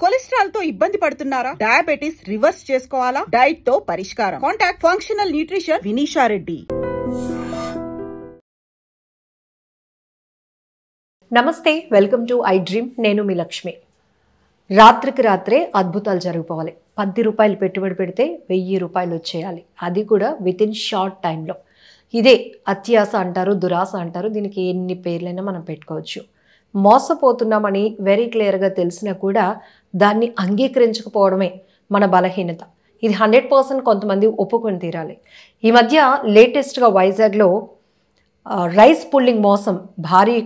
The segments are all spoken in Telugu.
కొలెస్ట్రాల్ తో ఇబ్బంది పడుతున్నారా? డయాబెటిస్ రివర్స్ చేసుకోవాలా? డైట్ తో పరిష్కారం. Contact functional nutrition Vinisha Reddy. నమస్తే, వెల్కమ్ టు ఐ డ్రీమ్. నేను మీ లక్ష్మి. రాత్రికి రాత్రే అద్భుతాలు జరిగిపోవాలి. 10 రూపాయలు పెట్టుబడి పెడితే 1000 రూపాయలు వచ్చేయాలి, అది కూడా విత్ ఇన్ షార్ట్ టైంలో. ఇదే అత్యాస అంటారు, దురాశ అంటారు. దీనికి ఎన్ని పేర్లైనా మనం పెట్టుకోవచ్చు. మోసపోతున్నామని వెరీ క్లియర్గా తెలిసినా కూడా దాన్ని అంగీకరించకపోవడమే మన బలహీనత. ఇది 100% కొంతమంది ఒప్పుకొని తీరాలి. ఈ మధ్య లేటెస్ట్గా వైజాగ్లో రైస్ పుల్లింగ్ మోసం, భారీ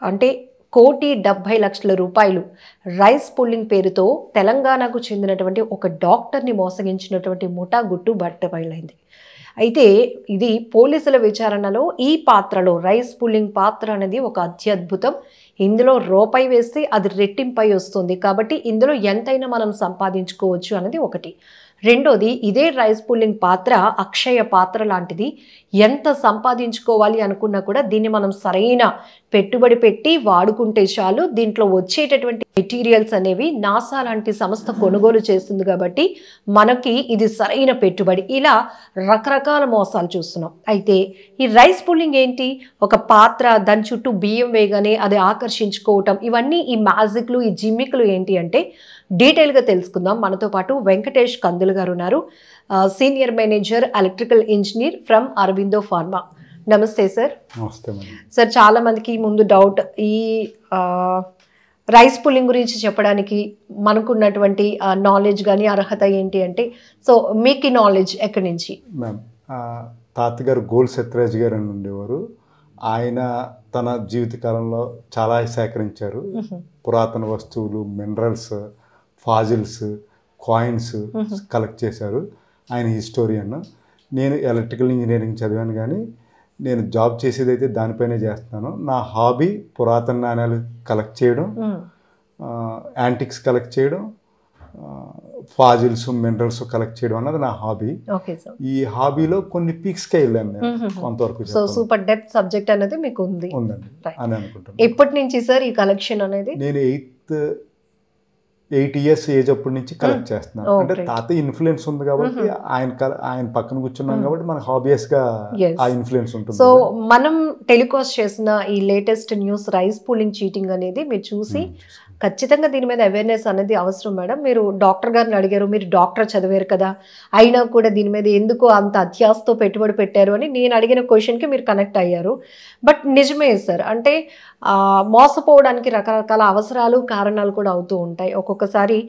అంటే 1,70,00,000 రూపాయలు రైస్ పుల్లింగ్ పేరుతో తెలంగాణకు చెందినటువంటి ఒక డాక్టర్ని మోసగించినటువంటి ముఠా గుట్టు బట్టబయలైంది. అయితే ఇది పోలీసుల విచారణలో ఈ పాత్రలో రైస్ పుల్లింగ్ పాత్ర అనేది ఒక అత్యద్భుతం. ఇందులో రూపాయి వేస్తే అది రెట్టింపై వస్తుంది, కాబట్టి ఇందులో ఎంతైనా మనం సంపాదించుకోవచ్చు అనేది ఒకటి. రెండోది, ఇదే రైస్ పుల్లింగ్ పాత్ర అక్షయ పాత్ర లాంటిది. ఎంత సంపాదించుకోవాలి అనుకున్నా కూడా దీన్ని మనం సరైన పెట్టుబడి పెట్టి వాడుకుంటే చాలు. దీంట్లో వచ్చేటటువంటి మెటీరియల్స్ అనేవి నాసా లాంటి సంస్థ కొనుగోలు చేస్తుంది, కాబట్టి మనకి ఇది సరైన పెట్టుబడి. ఇలా రకరకాల మోసాలు చూస్తున్నాం. అయితే ఈ రైస్ పుల్లింగ్ ఏంటి? ఒక పాత్ర, దాని చుట్టూ బియ్యం వేయగానే అది ఆకర్షించుకోవటం, ఇవన్నీ ఈ మ్యాజిక్లు, ఈ జిమ్మిక్లు ఏంటి అంటే డీటెయిల్గా తెలుసుకుందాం. మనతో పాటు వెంకటేష్ కందులు గారు ఉన్నారు, senior manager electrical engineer from Aurobindo pharma. నమస్తే సార్. నమస్తే సార్, చాలా మందికి ముందు డౌట్, ఈ రైస్ పుల్లింగ్ గురించి చెప్పడానికి మనకున్నటువంటి నాలెడ్జ్ కానీ అర్హత ఏంటి అంటే, సో మీకు ఈ నాలెడ్జ్ ఎక్కడి నుంచి? మ్యామ్, తాతగారు గోల్ సత్యరాజ్ గారు అని ఉండేవారు. ఆయన తన జీవితకాలంలో చాలా సేకరించారు. పురాతన వస్తువులు, మినరల్స్, ఫాజిల్స్, కాయిన్స్ కలెక్ట్ చేశారు. ఆయన హిస్టోరియన్. నేను ఎలక్ట్రికల్ ఇంజనీరింగ్ చదివాను, కానీ నేను జాబ్ చేసేది అయితే దానిపైనే చేస్తున్నాను. నా హాబీ పురాతన నాణ్యాలు కలెక్ట్ చేయడం, యాంటిక్స్ కలెక్ట్ చేయడం, ఫాజిల్స్, మినరల్స్ కలెక్ట్ చేయడం అన్నది నా హాబీ. ఈ హాబీలో కొన్ని పీక్స్కే వెళ్ళాను నేను కొంతవరకు. సో సూపర్ డెప్త్ సబ్జెక్ట్ అనేది మీకు ఉందండి అని అనుకుంటున్నాను. ఎప్పటి నుంచి సార్ ఈ కలెక్షన్ అనేది? నేను 8 years ఏజ్ అప్పటి నుంచి కలెక్ట్ చేస్తున్నాను. అంటే తాత ఇన్ఫ్లుయెన్స్ ఉంది కాబట్టి, ఆయన పక్కన కూర్చున్నాం కాబట్టి మన హాబీయస్ గా ఆ ఇన్ఫ్లుయెన్స్ ఉంటుంది. సో మనం టెలికాస్ట్ చేసిన ఈ latest news rice pulling cheating అనేది మీరు చూసి ఖచ్చితంగా దీని మీద అవేర్నెస్ అనేది అవసరం మేడం. మీరు డాక్టర్ గారిని అడిగారు, మీరు డాక్టర్ చదివారు కదా, అయినా కూడా దీని మీద ఎందుకు అంత అత్యాసతో పెట్టుబడి పెట్టారు అని నేను అడిగిన క్వశ్చన్కి మీరు కనెక్ట్ అయ్యారు. బట్ నిజమే సార్, అంటే మోసపోవడానికి రకరకాల అవసరాలు, కారణాలు కూడా అవుతూ ఉంటాయి. ఒక్కొక్కసారి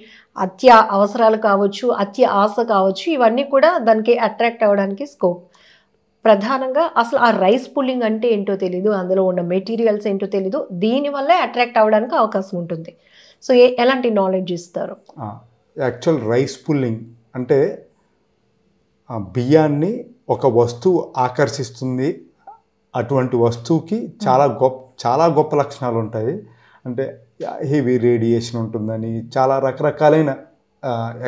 అత్య అవసరాలు కావచ్చు, అత్య ఆశ కావచ్చు, ఇవన్నీ కూడా దానికి అట్రాక్ట్ అవ్వడానికి స్కోప్. ప్రధానంగా అసలు ఆ రైస్ పుల్లింగ్ అంటే ఏంటో తెలీదు, అందులో ఉన్న మెటీరియల్స్ ఏంటో తెలీదు, దీనివల్లే అట్రాక్ట్ అవ్వడానికి అవకాశం ఉంటుంది. సో ఎలాంటి నాలెడ్జ్ ఇస్తారు? యాక్చువల్ రైస్ పుల్లింగ్ అంటే బియ్యాన్ని ఒక వస్తువు ఆకర్షిస్తుంది. అటువంటి వస్తువుకి చాలా గొప్ప లక్షణాలు ఉంటాయి. అంటే హెవీ రేడియేషన్ ఉంటుందని, చాలా రకరకాలైన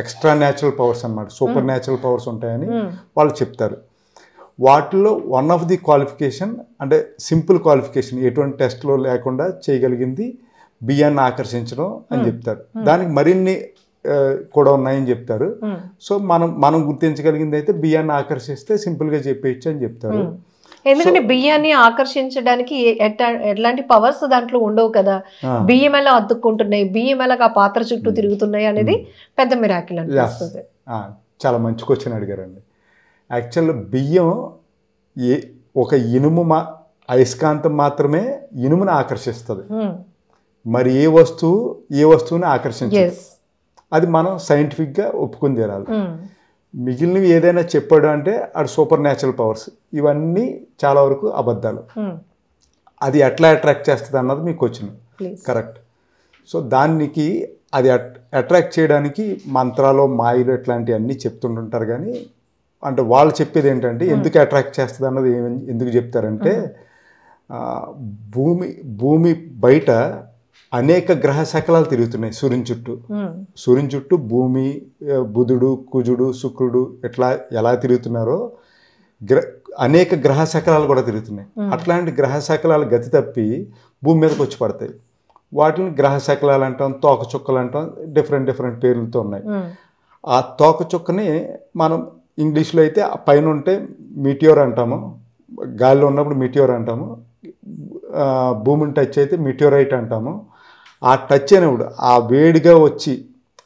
ఎక్స్ట్రా న్యాచురల్ పవర్స్ అన్నమాట, సూపర్ న్యాచురల్ పవర్స్ ఉంటాయని వాళ్ళు చెప్తారు. వాటిలో వన్ ఆఫ్ ది క్వాలిఫికేషన్, అంటే సింపుల్ క్వాలిఫికేషన్, ఎటువంటి టెస్ట్లో లేకుండా చేయగలిగింది బియ్యాన్ని ఆకర్షించడం అని చెప్తారు. దానికి మరిన్ని కూడా ఉన్నాయని చెప్తారు. సో మనం గుర్తించగలిగింది అయితే బియ్యాన్ని ఆకర్షిస్తే సింపుల్గా చెప్పేయచ్చు అని చెప్తారు. ఎందుకంటే బియ్యాన్ని ఆకర్షించడానికి ఎట్లాంటి పవర్స్ దాంట్లో ఉండవు కదా. బియ్యం ఎలా అద్దుకుంటున్నాయి, బియ్యం ఎలాగా ఆ పాత్ర చుట్టూ తిరుగుతున్నాయి అనేది పెద్ద మిరాకిల్ అనిపిస్తుంది. చాలా మంచి క్వశ్చన్ అడిగారండి. యాక్చువల్ బియ్యం ఒక ఇనుము అయస్కాంతం మాత్రమే ఇనుమును ఆకర్షిస్తుంది. మరి ఏ వస్తువుని ఆకర్షించదు. అది మనం సైంటిఫిక్గా ఒప్పుకుని తీరాలి. మిగిలినవి ఏదైనా చెప్పాడు అంటే అది సూపర్ న్యాచురల్ పవర్స్, ఇవన్నీ చాలా వరకు అబద్ధాలు. అది ఎట్లా అట్రాక్ట్ చేస్తుంది అన్నది మీకు వచ్చింది కరెక్ట్. సో దానికి అది అట్రాక్ట్ చేయడానికి మంత్రాలు, మాయలు ఇట్లాంటివన్నీ చెప్తుంటుంటారు. కానీ అంటే వాళ్ళు చెప్పేది ఏంటంటే ఎందుకు అట్రాక్ట్ చేస్తుంది అన్నది ఎందుకు చెప్తారంటే, భూమి బయట అనేక గ్రహ శకలాలు తిరుగుతున్నాయి సూర్యుని చుట్టూ. భూమి, బుధుడు, కుజుడు, శుక్రుడు ఎలా తిరుగుతున్నారో అనేక గ్రహ శకలాలు కూడా తిరుగుతున్నాయి. అట్లాంటి గ్రహ శకలాలు గతి తప్పి భూమి మీదకి వచ్చి పడతాయి. వాటిని గ్రహ శకలాలు అంటాం, తోక చుక్కలు అంటాం, డిఫరెంట్ పేర్లతో ఉన్నాయి. ఆ తోక చుక్కని మనం ఇంగ్లీష్లో అయితే ఆ పైన ఉంటే మీటియోర్ అంటాము, గాలిలో ఉన్నప్పుడు మీటియోర్ అంటాము, భూమిని టచ్ అయితే మీటియోరైట్ అంటాము. ఆ టచ్ అయినప్పుడు ఆ వేడిగా వచ్చి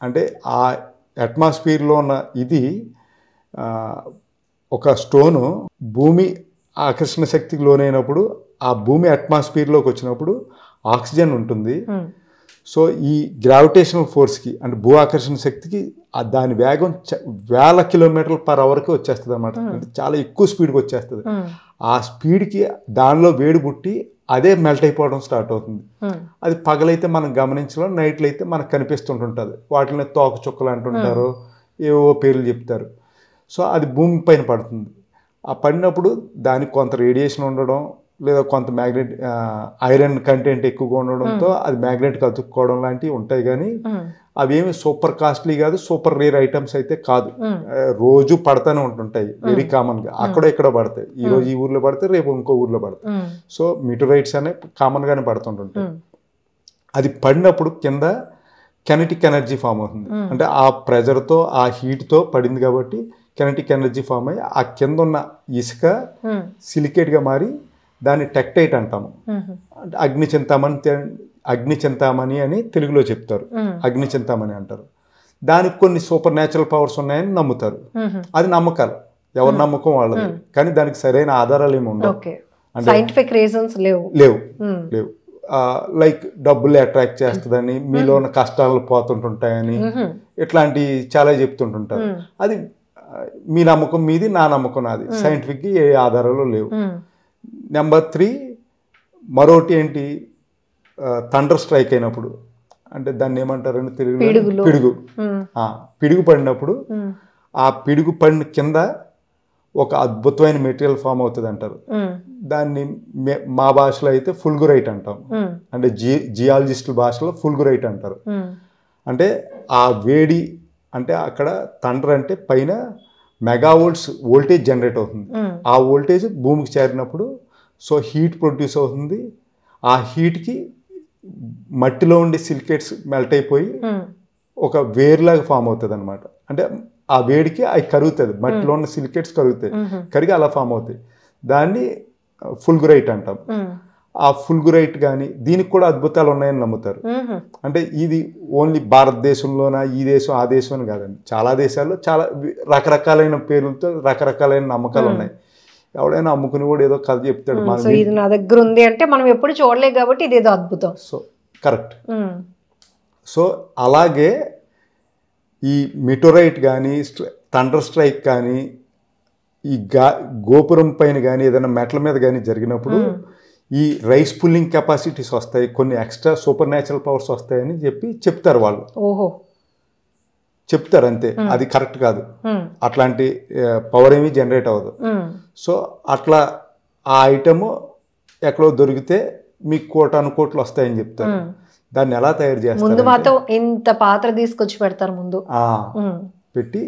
అంటే ఆ అట్మాస్ఫియర్లో ఉన్న ఇది ఒక స్టోను భూమి ఆకర్షణ శక్తికి లోనైనప్పుడు ఆ భూమి అట్మాస్ఫియర్లోకి వచ్చినప్పుడు ఆక్సిజన్ ఉంటుంది. సో ఈ గ్రావిటేషనల్ ఫోర్స్కి అంటే భూ ఆకర్షణ శక్తికి దాని వేగం వేల km/hకి వచ్చేస్తుంది అనమాట. అంటే చాలా ఎక్కువ స్పీడ్కి వచ్చేస్తుంది. ఆ స్పీడ్కి దానిలో వేడి పుట్టి అదే మెల్ట్ అయిపోవడం స్టార్ట్ అవుతుంది. అది పగలైతే మనం గమనించడం, నైట్లో అయితే మనకు కనిపిస్తుంటుంటుంది. వాటిని తోక చుక్కలు అంటుంటారు, ఏవో పేర్లు చెప్తారు. సో అది భూమి పైన పడుతుంది. ఆ పడినప్పుడు దానికి కొంత రేడియేషన్ ఉండడం లేదా కొంత మ్యాగ్నెట్ ఐరన్ కంటెంట్ ఎక్కువగా ఉండడంతో అది మ్యాగ్నెట్కి అతుక్కోవడం లాంటివి ఉంటాయి. కానీ అవేమి సూపర్ కాస్ట్లీ కాదు, సూపర్ రేర్ ఐటమ్స్ అయితే కాదు. రోజు పడతానే ఉంటుంటాయి, వెరీ కామన్గా. అక్కడ ఇక్కడ పడతాయి. ఈ రోజు ఈ ఊర్లో పడతాయి, రేపు ఇంకో ఊర్లో పడతాయి. సో మీటరైట్స్ అనే కామన్గానే పడుతుంటుంటాయి. అది పడినప్పుడు కింద కెనెటిక్ ఎనర్జీ ఫామ్ అవుతుంది. అంటే ఆ ప్రెజర్తో ఆ హీట్తో పడింది కాబట్టి కెనెటిక్ ఎనర్జీ ఫామ్ అయ్యి ఆ కింద ఉన్న ఇసుక సిలికేట్గా మారి దాన్ని టెక్టైట్ అంటాము. అంటే అగ్ని చింతామణి అని తెలుగులో చెప్తారు, అగ్ని చింతామణి అంటారు. దానికి కొన్ని సూపర్ న్యాచురల్ పవర్స్ ఉన్నాయని నమ్ముతారు. అది నమ్మకాలు, ఎవరి నమ్మకం వాళ్ళది. కానీ దానికి సరైన ఆధారాలు ఏమి ఉండవు, సైంటిఫిక్ రీజన్స్ లేవు. లైక్ డబ్బులు అట్రాక్ట్ చేస్తుందని, మీలో ఉన్న కష్టాలు పోతుంటుంటాయని, ఇట్లాంటి చాలా చెప్తుంటుంటారు. అది మీ నమ్మకం మీది, నా నమ్మకం నాది. సైంటిఫిక్గా ఏ ఆధారాలు లేవు. నెంబర్ 3 మరోటి ఏంటి, థండర్ స్ట్రైక్ అయినప్పుడు, అంటే దాన్ని ఏమంటారని తెలుగులో పిడుగు పడినప్పుడు ఆ పిడుగు పడిన కింద ఒక అద్భుతమైన మెటీరియల్ ఫామ్ అవుతుంది అంటారు. దాన్ని మా భాషలో అయితే ఫుల్గురైట్ అంటాం. అంటే జియాలజిస్టుల భాషలో ఫుల్గురైట్ అంటారు. అంటే ఆ వేడి అంటే అక్కడ థండర్ అంటే పైన మెగావోల్ట్స్ వోల్టేజ్ జనరేట్ అవుతుంది. ఆ వోల్టేజ్ భూమికి చేరినప్పుడు సో హీట్ ప్రొడ్యూస్ అవుతుంది. ఆ హీట్కి మట్టిలో ఉండే సిలికేట్స్ మెల్ట్ అయిపోయి ఒక వేర్లాగా ఫామ్ అవుతుంది అనమాట. అంటే ఆ వేడికి అవి కరుగుతుంది, మట్టిలో ఉన్న సిలికేట్స్ కరుగుతాయి, కరిగి అలా ఫామ్ అవుతాయి. దాన్ని ఫుల్గురైట్ అంటాం. ఆ ఫుల్గురైట్ కానీ దీనికి కూడా అద్భుతాలు ఉన్నాయని నమ్ముతారు. అంటే ఇది ఓన్లీ భారతదేశంలోనా, ఈ దేశం ఆ దేశం అని కాదండి, చాలా దేశాల్లో చాలా రకరకాలైన పేర్లతో రకరకాలైన నమ్మకాలు ఉన్నాయి. ఎవడైనా అమ్ముకుని కూడా ఏదో కథ చెప్తాడు, ఇది నా దగ్గర ఉంది అంటే మనం ఎప్పుడు చూడలేదు కాబట్టి ఇదేదో అద్భుతం. So correct. సో అలాగే ఈ మిటోరైట్ కానీ థండర్ స్ట్రైక్ కానీ ఈ గోపురం పైన కానీ ఏదైనా మెట్ల మీద కానీ జరిగినప్పుడు ఈ రైస్ పుల్లింగ్ కెపాసిటీస్ వస్తాయి, కొన్ని ఎక్స్ట్రా సూపర్ న్యాచురల్ పవర్స్ వస్తాయని చెప్తారు వాళ్ళు. చెప్తారు అంతే, అది కరెక్ట్ కాదు. అట్లాంటి పవర్ ఏమీ జనరేట్ అవ్వదు. సో అట్లా ఆ ఐటమ్ ఎక్కడో దొరికితే మీకు కోట్లు వస్తాయని చెప్తారు. దాన్ని ఎలా తయారు చేస్తారు, ఇంత పాత్ర తీసుకొచ్చి పెడతారు ముందు పెట్టి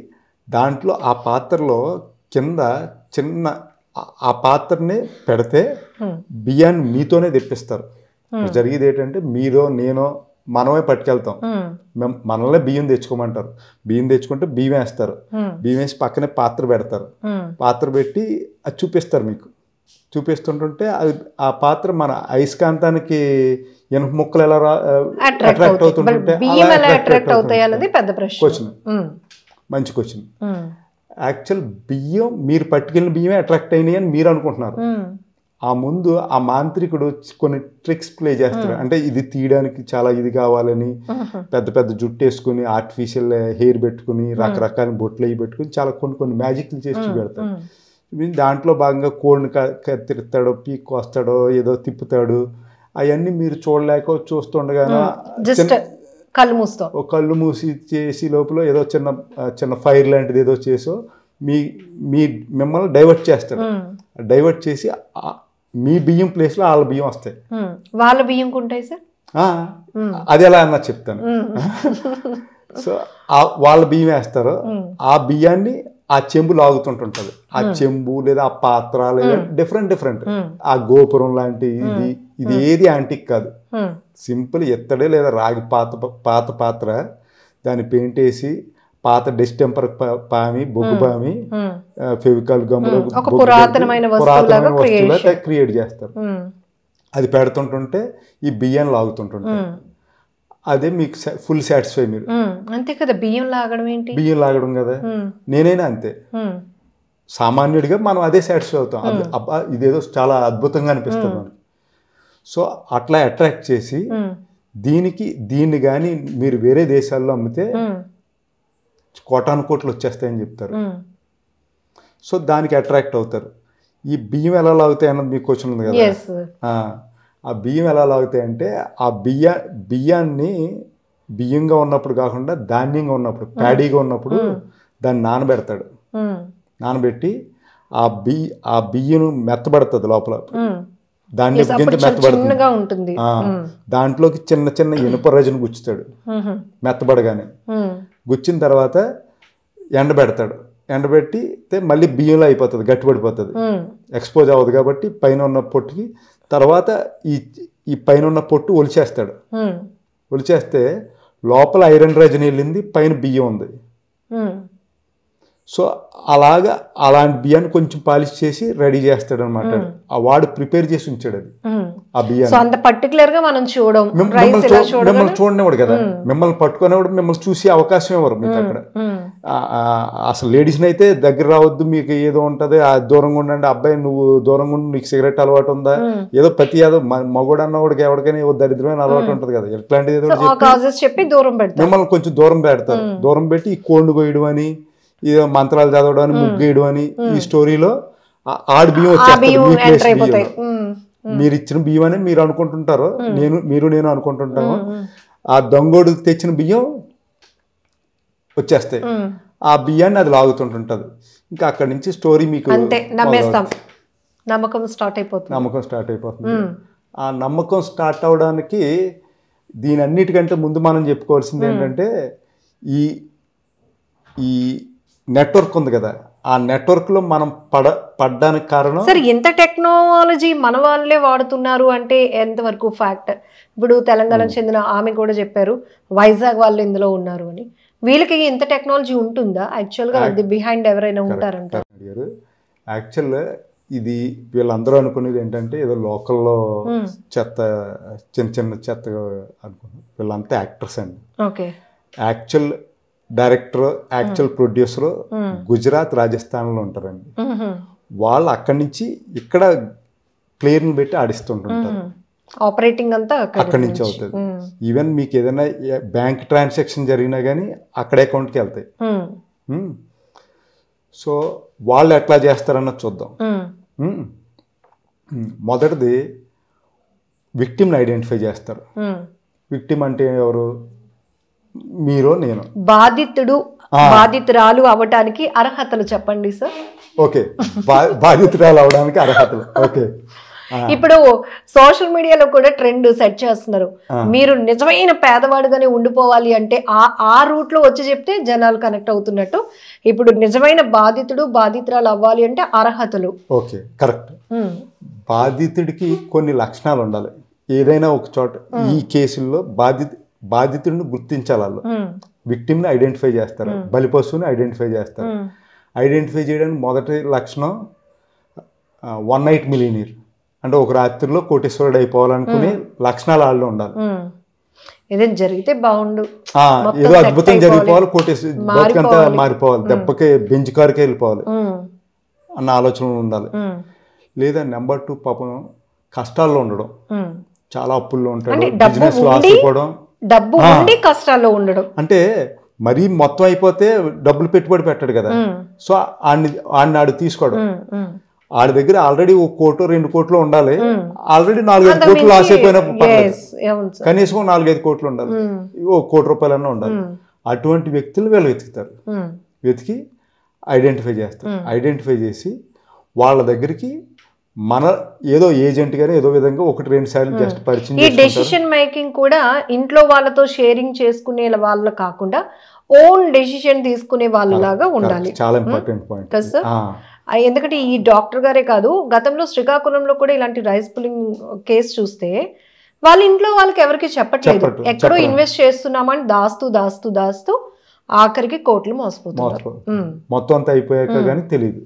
దాంట్లో ఆ పాత్రలో కింద చిన్న ఆ పాత్రని పెడితే బియ్యాన్ని మీతోనే తెప్పిస్తారు. జరిగేది ఏంటంటే మీరో నేనో మనమే పట్టుకెళ్తాం, మనల్నే బియ్యం తెచ్చుకోమంటారు. బియ్యం తెచ్చుకుంటే బియ్యం వేస్తారు, బియ్యం వేసి పక్కనే పాత్ర పెడతారు. పాత్ర పెట్టి అది చూపిస్తారు మీకు. చూపిస్తుంటుంటే అది ఆ పాత్ర మన అయస్కాంతానికి ఇనుప ముక్కలు ఎలా అట్రాక్ట్ అవుతుంటే క్వశ్చన్, మంచి క్వశ్చన్. యాక్చువల్ బియ్యం మీరు పట్టుకెళ్ళిన బియ్యమే అట్రాక్ట్ అయినాయి అని మీరు అనుకుంటున్నారు. ఆ ముందు ఆ మాంత్రికుడు కొన్ని ట్రిక్స్ ప్లే చేస్తాడు. అంటే ఇది తీయడానికి చాలా ఇది కావాలని పెద్ద జుట్టు వేసుకుని ఆర్టిఫిషియల్ హెయిర్ పెట్టుకుని రకరకాల బొట్లు అవి పెట్టుకుని చాలా కొన్ని మ్యాజిక్లు చేసి చూపెడతాడు. దాంట్లో భాగంగా కోడిని కత్తిరిస్తాడో పీక్ వస్తాడో ఏదో తిప్పుతాడు. అవన్నీ మీరు చూడలేక చూస్తుండగానే కళ్ళు మూసి చేసి లోపల ఏదో చిన్న ఫైర్ లాంటిది ఏదో చేసో మిమ్మల్ని డైవర్ట్ చేస్తాడు. డైవర్ట్ చేసి మీ బియ్యం ప్లేస్లో వాళ్ళ బియ్యం వస్తాయి. వాళ్ళ బియ్యం ఉంటాయి సార్, అది ఎలా అన్నా చెప్తాను. సో వాళ్ళ బియ్యం వేస్తారు, ఆ బియ్యాన్ని ఆ చెంబు లాగుతుంటుంటది. ఆ చెంబు లేదా ఆ పాత్ర లేదా డిఫరెంట్ ఆ గోపురం లాంటి ఇది ఏది యాంటిక్ కాదు, సింపుల్ ఇత్తడే లేదా రాగి పాత పాత్ర, దాన్ని పెయింట్ వేసి పాత డిస్టెంపర్ పామి, బొగ్గు పామి, ఫెవికాల్ గమ్ములు పురాతనమైన వస్తువులా క్రియేట్ చేస్తారు. అది పెడుతుంటుంటే ఈ బియ్యం లాగుతుంటుంటాయి. అదే మీకు ఫుల్ సాటిస్ఫై మీరు. అంతే కదా, బియ్యం లాగడం కదా. నేనైనా అంతే, సామాన్యుడిగా మనం అదే సాటిస్ఫై అవుతాం. అబ్బా ఇదేదో చాలా అద్భుతంగా అనిపిస్తుంది మనకి. సో అట్లా అట్రాక్ట్ చేసి దీన్ని కానీ మీరు వేరే దేశాల్లో అమ్మితే కోటాను కోట్లు వచ్చేస్తాయని చెప్తారు. సో దానికి అట్రాక్ట్ అవుతారు. ఈ బియ్యం ఎలా లాగుతాయి అన్నది మీకు క్వశ్చన్ ఉంది కదా. ఆ బియ్యం ఎలా లాగుతాయంటే ఆ బియ్యాన్ని బియ్యంగా ఉన్నప్పుడు కాకుండా ధాన్యంగా ఉన్నప్పుడు, ప్యాడీగా ఉన్నప్పుడు దాన్ని నానబెడతాడు. నానబెట్టి ఆ బియ్యం మెత్తబడుతుంది లోపల, ధాన్యం మెత్తబడుతుంది. దాంట్లోకి చిన్న చిన్న ఇనుప రజను గుచ్చుతాడు. మెత్తబడగానే గుచ్చిన తర్వాత ఎండబెడతాడు. ఎండబెట్టితే మళ్ళీ బియ్యంలో అయిపోతుంది, గట్టిపడిపోతుంది, ఎక్స్పోజ్ అవ్వదు కాబట్టి పైన ఉన్న పొట్టుకి. తర్వాత ఈ పైన ఉన్న పొట్టు ఒలిచేస్తాడు. ఒలిచేస్తే లోపల ఐరన్ రజని వెళ్ళింది, పైన బియ్యం ఉంది. సో అలాంటి బియ్యాన్ని కొంచెం పాలిష్ చేసి రెడీ చేస్తాడు అనమాట. వాడు ప్రిపేర్ చేసి ఉంచాడు అది, ఆ బియ్యాన్ని. అంత పర్టికులర్ గా మనం మిమ్మల్ని చూడనివాడు కదా, మిమ్మల్ని పట్టుకునేవాడు, మిమ్మల్ని చూసే అవకాశం ఇవ్వరు మీకు అక్కడ. అసలు లేడీస్ని అయితే దగ్గర రావద్దు, మీకు ఏదో ఉంటది, దూరంగా ఉండండి, అబ్బాయి నువ్వు దూరంగా ఉండి, నీకు సిగరెట్ అలవాటు ఉందా, ఏదో ప్రతి ఏదో మగోడు అన్నవాడికి ఎవరికైనా ఏదో దరిద్రమైన అలవాటు ఉంటది కదా, ఎట్లాంటిది ఏదో చెప్పి మిమ్మల్ని కొంచెం దూరం పెడతారు. దూరం పెట్టి ఈ కోండు కొయ్యడం అని, ఏదో మంత్రాలు చదవడం అని, ముగ్గేయడం అని, ఈ స్టోరీలో ఆడి బియ్యం వచ్చేస్తారు. మీరు ఇచ్చిన బియ్యం అని మీరు అనుకుంటుంటారు, నేను అనుకుంటుంటాము. ఆ దొంగోడు తెచ్చిన బియ్యం వచ్చేస్తాయి. ఆ బియ్యాన్ని అది లాగుతుంటుంటది. ఇంకా అక్కడి నుంచి స్టోరీ మీకు నమ్మకం స్టార్ట్ అయిపోతుంది. ఆ నమ్మకం స్టార్ట్ అవడానికి దీని అన్నిటికంటే ముందు మనం చెప్పుకోవాల్సింది ఏంటంటే ఈ నెట్వర్క్ ఉంది కదా, ఆ నెట్వర్క్ లో మనం పడ్డానికి కారణం. సరే, ఎంత టెక్నాలజీ మన వాళ్ళే వాడుతున్నారు అంటే ఎంతవరకు ఫ్యాక్ట్? ఇప్పుడు తెలంగాణకు చెందిన ఆమె కూడా చెప్పారు వైజాగ్ వాళ్ళు ఇందులో ఉన్నారు అని. వీళ్ళకి ఎంత టెక్నాలజీ ఉంటుందా యాక్చువల్గా? బిహైండ్ ఎవరైనా ఉంటారంట. యాక్చువల్గా ఇది వీళ్ళందరూ అనుకునేది ఏంటంటే ఏదో లోకల్లో చెత్త, చిన్న చిన్న చెత్త అనుకున్నారు. వీళ్ళంతా యాక్టర్స్ అండి. Actual director, actual producer Gujarat, రాజస్థాన్లో ఉంటారండి. వాళ్ళు అక్కడి నుంచి ఇక్కడ ప్లేయర్ని పెట్టి ఆడిస్తుంటుంటారు. ఆపరేటింగ్ అంతా అక్కడి నుంచి అవుతుంది. ఈవెన్ మీకు ఏదైనా బ్యాంక్ ట్రాన్సాక్షన్ జరిగినా కానీ అక్కడే అకౌంట్కి వెళ్తాయి. సో వాళ్ళు ఎట్లా చేస్తారన్నది చూద్దాం. మొదటిది విక్టిమ్ని ఐడెంటిఫై చేస్తారు. విక్టిమ్ అంటే ఎవరు? మీరు, నేను. బాధితురాలు అవ్వడానికి అర్హతలు చెప్పండి సార్. ఓకే, బాధితురాలు అవడానికి అర్హతలు. ఓకే, ఇప్పుడు సోషల్ మీడియాలో కూడా ట్రెండ్ సెట్ చేస్తున్నారు. మీరు నిజమైన పేదవాడుగానే ఉండిపోవాలి అంటే ఆ రూట్ లో వచ్చి చెప్తే జనాలు కనెక్ట్ అవుతున్నట్టు. ఇప్పుడు నిజమైన బాధితురాలు అవ్వాలి అంటే అర్హతలు. Okay, correct. బాధితుడికి కొన్ని లక్షణాలు ఉండాలి. ఏదైనా ఒక చోట ఈ కేసుల్లో బాధితుడిని గుర్తించాలి. వాళ్ళు విక్టిమ్ని ఐడెంటిఫై చేస్తారు, బలిపశువుని ఐడెంటిఫై చేస్తారు. ఐడెంటిఫై చేయడానికి మొదటి లక్షణం వన్ నైట్ మిలియనీర్, అంటే ఒక రాత్రిలో కోటేశ్వరుడు అయిపోవాలనుకునే లక్షణాలు వాళ్ళు ఉండాలి. ఏదైనా జరిగితే బాగుండు, ఏదో అద్భుతం జరిగిపోవాలి, కోటేశ్వరంతా మారిపోవాలి, దెబ్బకి బెంచ్ కారుకే వెళ్ళిపోవాలి అన్న ఆలోచనలు ఉండాలి. లేదా నెంబర్ 2, పాపం కష్టాల్లో ఉండడం, చాలా అప్పుల్లో ఉంటాడు, బిజినెస్ లో ఆశపోవడం, డబ్బు ఉండి కష్టాల్లో ఉండడం. అంటే మరీ మొత్తం అయిపోతే డబ్బులు పెట్టుబడి పెట్టాడు కదా, సో ఆడిని తీసుకోవడం. ఆడి దగ్గర ఆల్రెడీ 1 కోటి 2 కోట్లు ఉండాలి, ఆల్రెడీ 4-5 కోట్లు లాస్ అయిపోయినా కనీసం 4-5 కోట్లు ఉండాలి, 1 కోటి రూపాయలన్నా ఉండాలి. అటువంటి వ్యక్తులు వీళ్ళు వెతుకుతారు. వెతికి ఐడెంటిఫై చేస్తారు. ఐడెంటిఫై చేసి వాళ్ళ దగ్గరికి మన ఏదో ఏజెంట్ గానీ ఏదో విధంగా 1-2 సార్లు జస్ట్ పరిచయం. ఈ డెసిషన్ మేకింగ్ కూడా ఇంట్లో వాళ్ళతో షేరింగ్ చేసుకునే వాళ్ళు కాకుండా ఓన్ డెసిషన్ తీసుకునే వాళ్ళలాగా ఉండాలి. చాలా ఇంపార్టెంట్ పాయింట్ కదా సార్. ఎందుకంటే ఈ డాక్టర్ గారే కాదు, గతంలో శ్రీకాకుళంలో కూడా ఇలాంటి రైస్ పుల్లింగ్ కేసు చూస్తే వాళ్ళ ఇంట్లో వాళ్ళకి ఎవరికి చెప్పట్లేదు, చెప్పట్లేదు, ఎక్కడో చెప్పరు. ఇన్వెస్ట్ చేస్తున్నామని దాస్తూ ఆఖరికి కోట్లు మోసపోతున్నారు. మొత్తం అంతా అయిపోయాక కానీ తెలియదు.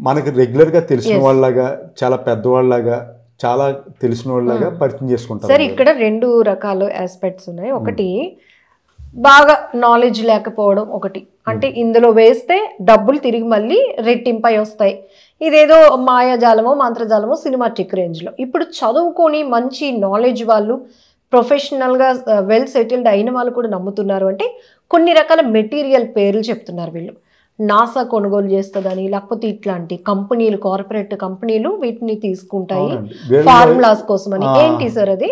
మనకి రెగ్యులర్గా తెలిసిన వాళ్ళలాగా, చాలా పెద్దవాళ్ళలాగా, చాలా తెలిసిన వాళ్ళలాగా పరిచయం చేసుకుంటారు. సరే, ఇక్కడ 2 రకాల ఆస్పెక్ట్స్ ఉన్నాయి. ఒకటి బాగా నాలెడ్జ్ లేకపోవడం ఒకటి, అంటే ఇందులో వేస్తే డబ్బులు తిరిగి మళ్ళీ రెట్టింపై వస్తాయి, ఇదేదో మాయాజాలమో మంత్రజాలమో సినిమాటిక్ రేంజ్లో. ఇప్పుడు చదువుకొని మంచి నాలెడ్జ్ వాళ్ళు, ప్రొఫెషనల్గా వెల్ సెటిల్డ్ అయిన వాళ్ళు కూడా నమ్ముతున్నారు. అంటే కొన్ని రకాల మెటీరియల్ పేర్లు చెప్తున్నారు వీళ్ళు. నాసా కొనుగోలు చేస్తుందని, లేకపోతే ఇట్లాంటి కంపెనీలు, కార్పొరేట్ కంపెనీలు వీటిని తీసుకుంటాయి ఫార్ములాస్ కోసమని. ఏంటి సార్ అది?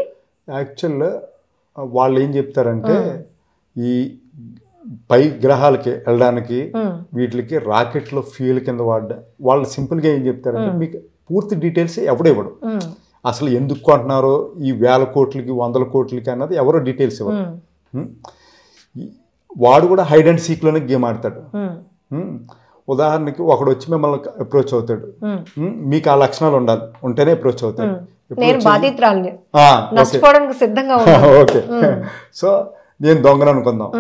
యాక్చువల్ వాళ్ళు ఏం చెప్తారంటే ఈ పై గ్రహాలకి వెళ్ళడానికి వీటికి రాకెట్లో ఫ్యూయల్ కింద వాళ్ళు సింపుల్గా ఏం చెప్తారంటే మీకు పూర్తి డీటెయిల్స్ ఎవడెవడు, అసలు ఎందుకు కొంటున్నారో ఈ 1000 కోట్లకి 100 కోట్లకి అన్నది ఎవరో డీటెయిల్స్ ఇవ్వరు. వాడు కూడా హైడ్ అండ్ సీక్లోనే గేమ్ ఆడతాడు. ఉదాహరణకి ఒకడు వచ్చి మిమ్మల్ని అప్రోచ్ అవుతాడు, మీకు ఆ లక్షణాలు ఉంటేనే అప్రోచ్ అవుతాడు. నేను బాధితురాలిని, నష్టపోవడానికి సిద్ధంగా ఓకే, సో నేను దొంగను అనుకుందాం.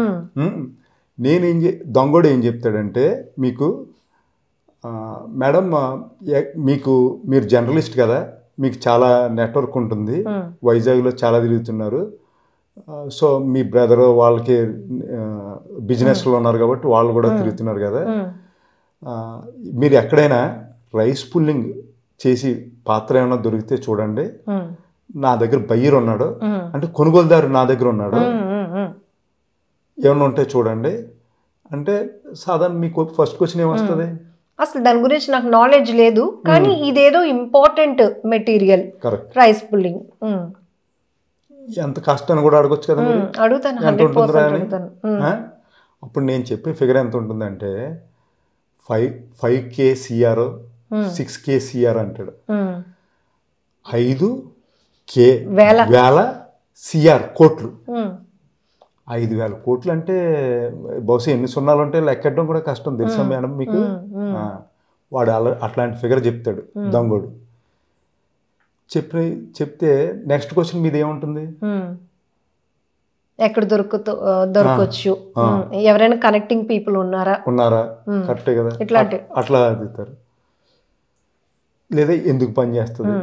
దొంగోడు ఏం చెప్తాడంటే మీకు మేడం మీరు జర్నలిస్ట్ కదా, మీకు చాలా నెట్వర్క్ ఉంటుంది, వైజాగ్లో చాలా తిరుగుతున్నారు, సో మీ బ్రదర్ వాళ్ళకి బిజినెస్లో ఉన్నారు కాబట్టి వాళ్ళు కూడా తిరుగుతున్నారు కదా, మీరు ఎక్కడైనా రైస్ పుల్లింగ్ చేసి పాత్ర ఏమైనా దొరికితే చూడండి, నా దగ్గర బయ్యర్ ఉన్నాడు, అంటే కొనుగోలుదారు నా దగ్గర ఉన్నాడు, ఏమైనా ఉంటే చూడండి అంటే సాధారణ మీకు ఫస్ట్ క్వశ్చన్ ఏమొస్తుంది? అసలు దాని గురించి నాకు నాలెడ్జ్ లేదు, కానీ ఇదేదో ఇంపార్టెంట్ మెటీరియల్ రైస్ పుల్లింగ్, ఎంత కష్టాన్ని కూడా అడగొచ్చు కదా, అడుగుతాను. అప్పుడు నేను చెప్పే ఫిగర్ ఎంత ఉంటుందంటే 5K CR 6K CR అంటాడు. 5K వేల CR కోట్లు, 5000 కోట్లు అంటే బహుశా ఎన్ని సున్నాలు ఉంటే లెక్కడం కూడా కష్టం తెలుసా మేడం మీకు. వాడు అట్లాంటి ఫిగర్ చెప్తాడు దొంగోడు. చెప్తే నెక్స్ట్ క్వశ్చన్ మీద ఏముంటుంది? ఎక్కడ దొరకచ్చు, ఎవరైనా కనెక్టింగ్ పీపుల్ ఉన్నారా కరెక్టే కదా, అట్లా అడుగుతారు. లేదా ఎందుకు పని చేస్తుంది,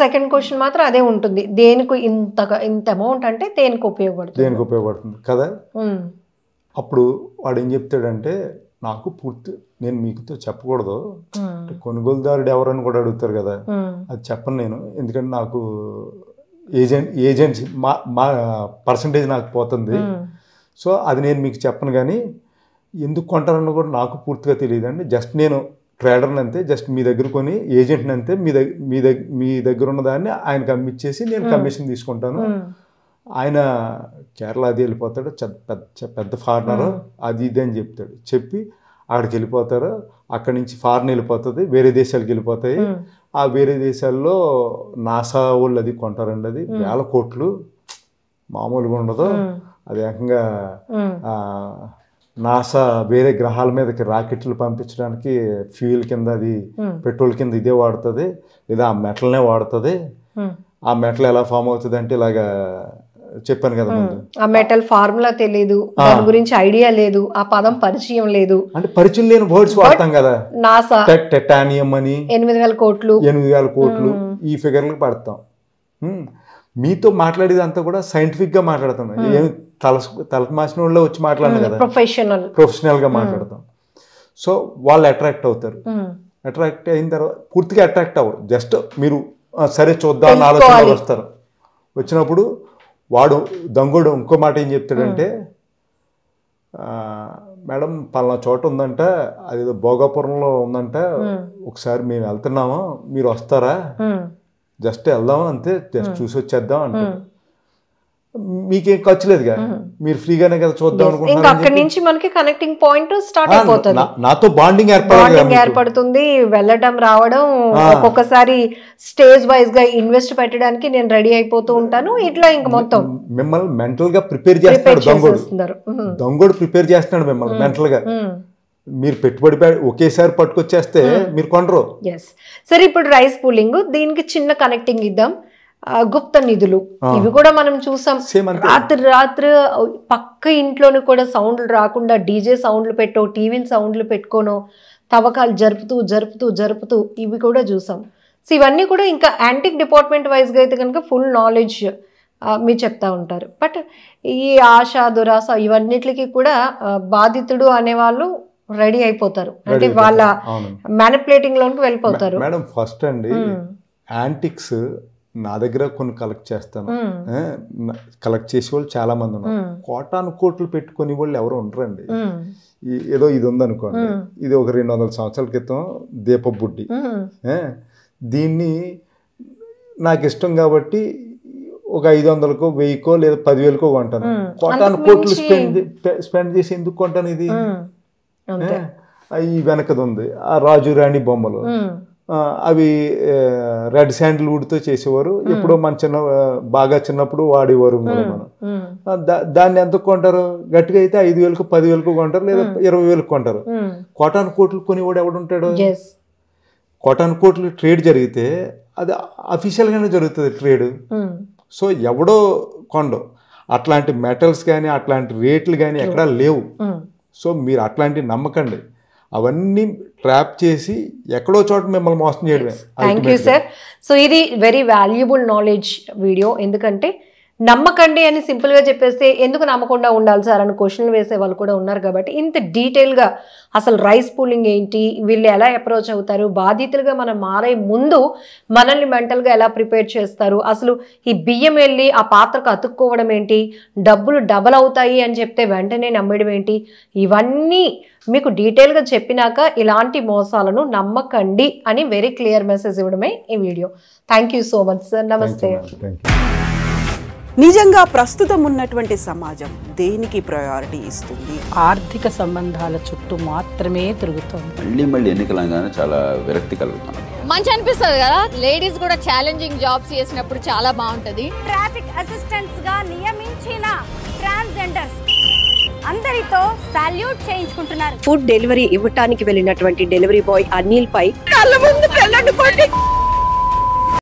సెకండ్ క్వశ్చన్ మాత్రం అదే ఉంటుంది, దేనికి ఇంత అమౌంట్ అంటే దేనికి ఉపయోగపడుతుంది కదా. అప్పుడు వాడు ఏం చెప్తాడంటే నాకు నేను మీకుతో చెప్పకూడదు, కొనుగోలుదారుడు ఎవరని కూడా అడుగుతారు కదా, అది చెప్పను నేను, ఎందుకంటే నాకు ఏజెన్సీ మా పర్సంటేజ్ నాకు పోతుంది, సో అది నేను మీకు చెప్పను. కానీ ఎందుకు కొంటారని కూడా నాకు పూర్తిగా తెలియదండి, జస్ట్ నేను ట్రేడర్ని అంతే, జస్ట్ మీ దగ్గర కొని ఏజెంట్ని అంతే, మీ దగ్గర ఉన్న దాన్ని ఆయనకు అమ్మిచ్చేసి నేను కమిషన్ తీసుకుంటాను. ఆయన కేరళ అది వెళ్ళిపోతాడు, పెద్ద ఫారినర్ అది ఇది అని చెప్తాడు. చెప్పి అక్కడికి వెళ్ళిపోతారు, అక్కడి నుంచి ఫారిన్ వెళ్ళిపోతుంది, వేరే దేశాలకు వెళ్ళిపోతాయి. ఆ వేరే దేశాల్లో నాసా వాళ్ళు అది కొంటారండి, అది 1000 కోట్లు మామూలుగా ఉండదు. అది ఏకంగా నాసా వేరే గ్రహాల మీదకి రాకెట్లు పంపించడానికి ఫ్యూయల్ కింద, అది పెట్రోల్ కింద ఇదే వాడుతుంది, లేదా ఆ మెటల్నే వాడుతుంది. ఆ మెటల్ ఎలా ఫామ్ అవుతుంది అంటే ఇలాగా చెప్పాను కదా, ఆ మెటల్ ఫార్ములా తెలియదు, దాని గురించి ఐడియా లేదు, ఆ పదం పరిచయం లేదు, అంటే పరిచయం లేని వర్డ్స్ వాడతాం కదా. నాసా టెటానియం అని 8000 కోట్లు ఈ ఫిగర్లకు పడతాం. మీతో మాట్లాడేది అంతా కూడా సైంటిఫిక్ గా మాట్లాడతాం, ఏమి తలమాసిన వాళ్ళు వచ్చి మాట్లాడను కదా, ప్రొఫెషనల్ గా మాట్లాడతాం. సో వాళ్ళు అట్రాక్ట్ అవుతారు. అట్రాక్ట్ అయిన తర్వాత పూర్తిగా అట్రాక్ట్ అవ్వరు, జస్ట్ మీరు సరే చూద్దాం ఆలోచన వస్తారు. వచ్చినప్పుడు వాడు దొంగోడు ఇంకో మాట ఏం చెప్తాడంటే, మేడం పలానా చోట ఉందంట, అదేదో భోగాపురంలో ఉందంట, ఒకసారి మేము వెళ్తున్నాము, మీరు వస్తారా, జస్ట్ వెళ్దాం అంతే, జస్ట్ చూసి వచ్చేద్దాం అంటే. మీకేం ఖర్చు లేదుగా, మీరు ఫ్రీగానే కదా చూద్దాం అనుకుంటున్నారు. అక్కడి నుంచి మనకి కనెక్టింగ్ పాయింట్ స్టార్ట్ అయిపోతుంది, నాతో బాండింగ్ ఏర్పడుతుంది, వెళ్ళడం రావడం. ఒక్కొక్కసారి స్టేజ్ వైజ్ గా ఇన్వెస్ట్ పెట్టడానికి నేను రెడీ అయిపోతూ ఉంటాను. ఇట్లా ఇంకా మొత్తం మిమ్మల్ని మెంటల్ గా ప్రిపేర్ చేస్తాడు దొంగోడు ప్రిపేర్ చేస్తున్నాడు మిమ్మల్ని మెంటల్ గా. మీరు పెట్టుబడి ఒకేసారి పట్టుకొచ్చేస్తే మీరు కొనరు. ఎస్ సరే, ఇప్పుడు రైస్ పూలింగ్, దీనికి చిన్న కనెక్టింగ్ ఇద్దాం. గుప్త నిధులు ఇవి కూడా మనం చూసాం. రాత్రి పక్క ఇంట్లోని కూడా సౌండ్లు రాకుండా డీజే సౌండ్లు పెట్టో, టీవీని సౌండ్లు పెట్టుకోనో తవ్వకాలు జరుపుతూ ఇవి కూడా చూసాం. సో ఇవన్నీ కూడా ఇంకా యాంటిక్ డిపార్ట్మెంట్ వైజ్గా అయితే కనుక ఫుల్ నాలెడ్జ్ మీరు చెప్తా ఉంటారు. బట్ ఈ ఆశ దురాశ ఇవన్నిటికి కూడా బాధితుడు అనేవాళ్ళు రెడీ అయిపోతారు, అంటే వాళ్ళ మ్యానిపులేటింగ్ లోకి వెళ్ళిపోతారు. మేడం ఫస్ట్ అండి యాంటిక్స్ నా దగ్గర కొన్ని కలెక్ట్ చేస్తాను. కలెక్ట్ చేసే వాళ్ళు చాలా మంది ఉన్నారు. కోటాను కోట్లు పెట్టుకునే వాళ్ళు ఎవరు ఉండరండి. ఏదో ఇది ఉందనుకోండి, ఇది ఒక 200 సంవత్సరాల క్రితం దీప బుడ్డి, దీన్ని నాకు ఇష్టం కాబట్టి ఒక 500కో 1000కో లేదా 10,000కో కొంటాను. కోటాను కోట్లు స్పెండ్ చేసి ఎందుకు కొంటాను? ఇది ఈ వెనకది ఉంది ఆ రాజు రాణి బొమ్మలు, అవి రెడ్ శాండిల్వుడ్తో చేసేవారు. ఎప్పుడో మన బాగా చిన్నప్పుడు వాడేవారు మనం. దాన్ని ఎంత కొంటారు? గట్టిగా అయితే 5,000కో 10,000కో కొంటారు, లేదా 20,000కి కొంటారు. కోటాను కోట్లు కొనివాడు ఎవడుంటాడు? కోటాను కోట్లు ట్రేడ్ జరిగితే అది అఫీషియల్గానే జరుగుతుంది ట్రేడ్. సో ఎవడో కొండో అట్లాంటి మెటల్స్ కానీ అట్లాంటి రేట్లు కానీ ఎక్కడా లేవు. సో మీరు అట్లాంటివి నమ్మకండి, అవన్నీ ట్రాప్ చేసి ఎక్కడో చోట మిమ్మల్ని మోసం చేయడమే. Thank you sir. సో ఇది వెరీ వాల్యుబుల్ నాలెడ్జ్ వీడియో. ఎందుకంటే నమ్మకండి అని సింపుల్గా చెప్పేస్తే ఎందుకు నమ్మకుండా ఉండాలి సార్ అని క్వశ్చన్లు వేసే వాళ్ళు కూడా ఉన్నారు. కాబట్టి ఇంత డీటెయిల్గా అసలు రైస్ పూలింగ్ ఏంటి, వీళ్ళు ఎలా అప్రోచ్ అవుతారు, బాధితులుగా మనం మారే ముందు మనల్ని మెంటల్గా ఎలా ప్రిపేర్ చేస్తారు, అసలు ఈ బియ్యం వెళ్ళి ఆ పాత్రకు అతుక్కోవడం ఏంటి, డబ్బులు డబల్ అవుతాయి అని చెప్తే వెంటనే నమ్మడం ఏంటి, ఇవన్నీ మీకు డీటెయిల్గా చెప్పినాక ఇలాంటి మోసాలను నమ్మకండి అని వెరీ క్లియర్ మెసేజ్ ఇవ్వడమే ఈ video. Thank you so much sir. నమస్తే. నిజంగా ప్రస్తుతం ఉన్నటువంటి సమాజం దేనికి ప్రయారిటీ ఇస్తుంది? ఆర్థిక సంబంధాల చుట్టూ మాత్రమే తిరుగుతుంది. మళ్ళీ ఎన్నికలంగానే చాలా విరక్తి కలుగుతాం. మంచి అనిపిస్తుంది కదా, లేడీస్ కూడా ఛాలెంజింగ్ జాబ్స్ చేసినప్పుడు చాలా బాగుంటది. ట్రాఫిక్ అసిస్టెంట్స్ గా నియమించిన ట్రాన్స్జెండర్స్ అందరితో సాల్యూట్ చేయించుకుంటున్నారు. ఫుడ్ డెలివరీ ఇవ్వటానికి వెళ్ళినటువంటి డెలివరీ బాయ్ అనిల్ పై కళ్ళ ముందు పెళ్ళండి